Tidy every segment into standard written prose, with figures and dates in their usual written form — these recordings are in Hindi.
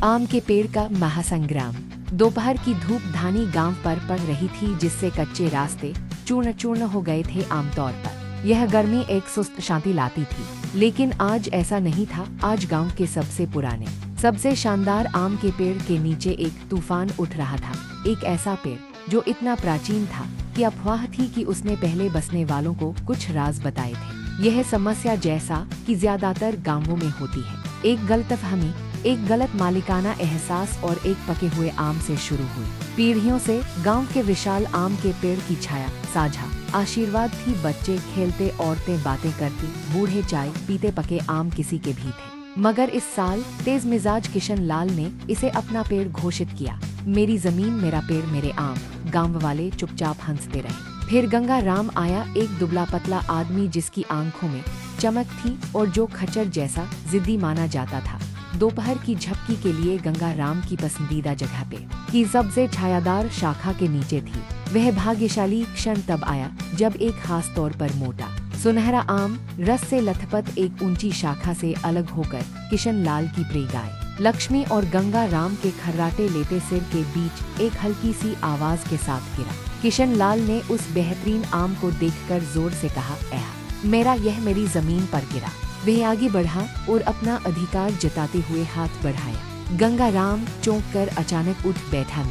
आम के पेड़ का महासंग्राम। दोपहर की धूप धानी गांव पर पड़ रही थी, जिससे कच्चे रास्ते चूर्ण चूर्ण हो गए थे। आमतौर पर यह गर्मी एक सुस्त शांति लाती थी, लेकिन आज ऐसा नहीं था। आज गांव के सबसे पुराने, सबसे शानदार आम के पेड़ के नीचे एक तूफान उठ रहा था। एक ऐसा पेड़ जो इतना प्राचीन था कि अफवाह थी कि उसने पहले बसने वालों को कुछ राज बताए थे। यह समस्या जैसा कि ज्यादातर गांवों में होती है, एक गलतफहमी, एक गलत मालिकाना एहसास और एक पके हुए आम से शुरू हुई। पीढ़ियों से गांव के विशाल आम के पेड़ की छाया साझा आशीर्वाद थी। बच्चे खेलते, औरतें बातें करती, बूढ़े चाय पीते, पके आम किसी के भी थे। मगर इस साल तेज मिजाज किशन लाल ने इसे अपना पेड़ घोषित किया। मेरी जमीन, मेरा पेड़, मेरे आम। गांव वाले चुपचाप हंसते रहे। फिर गंगा राम आया, एक दुबला पतला आदमी जिसकी आंखों में चमक थी और जो खच्चर जैसा जिद्दी माना जाता था। दोपहर की झपकी के लिए गंगा राम की पसंदीदा जगह पे की सबसे छायादार शाखा के नीचे थी। वह भाग्यशाली क्षण तब आया जब एक खास तौर पर मोटा सुनहरा आम रस से लथपथ एक ऊंची शाखा से अलग होकर किशन लाल की प्रिय गाय लक्ष्मी और गंगा राम के खर्राटे लेते सिर के बीच एक हल्की सी आवाज के साथ गिरा। किशन लाल ने उस बेहतरीन आम को देखकर जोर से कहा, मेरा, यह मेरी जमीन पर गिरा। वह आगे बढ़ा और अपना अधिकार जताते हुए हाथ बढ़ाया। गंगा राम चौंक कर अचानक उठ बैठा।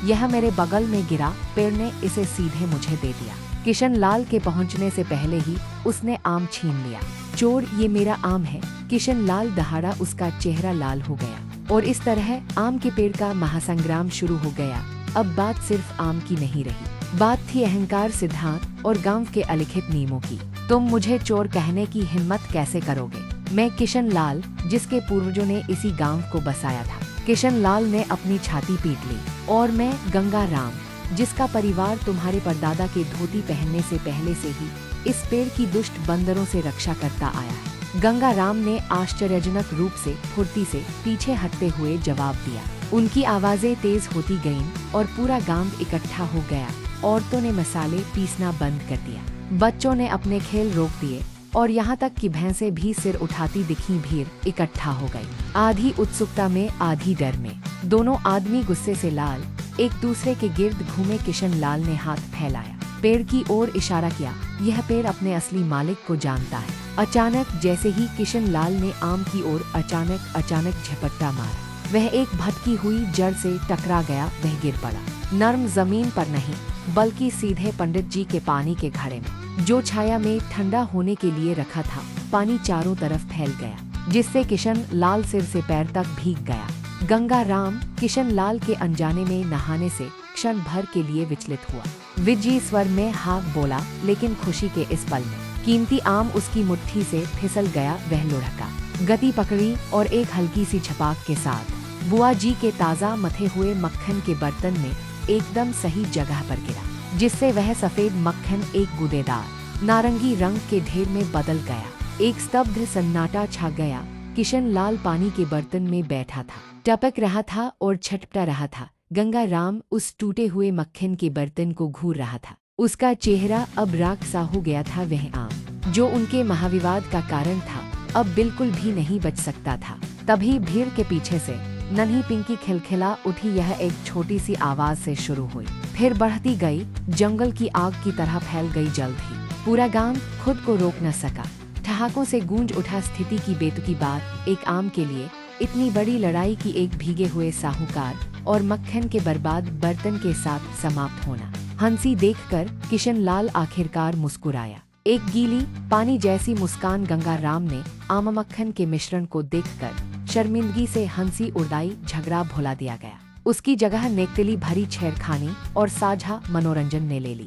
यह मेरे बगल में गिरा, पेड़ ने इसे सीधे मुझे दे दिया। किशन लाल के पहुंचने से पहले ही उसने आम छीन लिया। चोर, ये मेरा आम है। किशन लाल दहाड़ा, उसका चेहरा लाल हो गया। और इस तरह आम के पेड़ का महासंग्राम शुरू हो गया। अब बात सिर्फ आम की नहीं रही, बात थी अहंकार, सिद्धांत और गांव के अलिखित नियमों की। तुम मुझे चोर कहने की हिम्मत कैसे करोगे? मैं किशन लाल, जिसके पूर्वजों ने इसी गांव को बसाया था। किशन लाल ने अपनी छाती पीट ली। और मैं गंगा राम, जिसका परिवार तुम्हारे परदादा के धोती पहनने से पहले से ही इस पेड़ की दुष्ट बंदरों से रक्षा करता आया है। गंगा राम ने आश्चर्यजनक रूप से फुर्ती से पीछे हटते हुए जवाब दिया। उनकी आवाजें तेज होती गईं और पूरा गांव इकट्ठा हो गया। औरतों ने मसाले पीसना बंद कर दिया, बच्चों ने अपने खेल रोक दिए और यहाँ तक कि भैंसें भी सिर उठाती दिखीं। भीड़ इकट्ठा हो गई, आधी उत्सुकता में, आधी डर में। दोनों आदमी गुस्से से लाल एक दूसरे के गिर्द घूमे। किशन लाल ने हाथ फैलाया, पेड़ की ओर इशारा किया। यह पेड़ अपने असली मालिक को जानता है। अचानक, जैसे ही किशन लाल ने आम की ओर अचानक झपट्टा मारा, वह एक भटकी हुई जड़ से टकरा गया। वह गिर पड़ा, नर्म जमीन पर नहीं बल्कि सीधे पंडित जी के पानी के घड़े में, जो छाया में ठंडा होने के लिए रखा था। पानी चारों तरफ फैल गया, जिससे किशन लाल सिर से पैर तक भीग गया। गंगा राम किशन लाल के अनजाने में नहाने से क्षण भर के लिए विचलित हुआ। विजयी स्वर में हाँ बोला, लेकिन खुशी के इस पल में कीमती आम उसकी मुट्ठी से फिसल गया। वह लुढ़का, गति पकड़ी और एक हल्की सी झपाक के साथ बुआ जी के ताज़ा मथे हुए मक्खन के बर्तन में एकदम सही जगह पर गिरा, जिससे वह सफेद मक्खन एक गूदेदार नारंगी रंग के ढेर में बदल गया। एक स्तब्ध सन्नाटा छा गया। किशन लाल पानी के बर्तन में बैठा था, टपक रहा था और छटपटा रहा था। गंगा राम उस टूटे हुए मक्खन के बर्तन को घूर रहा था। उसका चेहरा अब राख सा हो गया था। वह आम, जो उनके महाविवाद का कारण था, अब बिल्कुल भी नहीं बच सकता था। तभी भीड़ के पीछे से नन्ही पिंकी खिलखिला उठी। यह एक छोटी सी आवाज से शुरू हुई, फिर बढ़ती गई, जंगल की आग की तरह फैल गई। जल्द ही पूरा गांव खुद को रोक न सका। ठहाकों से गूंज उठा स्थिति की बेतुकी बात। एक आम के लिए इतनी बड़ी लड़ाई की एक भीगे हुए साहूकार और मक्खन के बर्बाद बर्तन के साथ समाप्त होना। हंसी देखकर किशन लाल आखिरकार मुस्कुराया, एक गीली पानी जैसी मुस्कान। गंगा राम ने आम मक्खन के मिश्रण को देखकर शर्मिंदगी से हंसी उड़ाई। झगड़ा भुला दिया गया। उसकी जगह नेकतली भरी छेड़खानी और साझा मनोरंजन ने ले ली।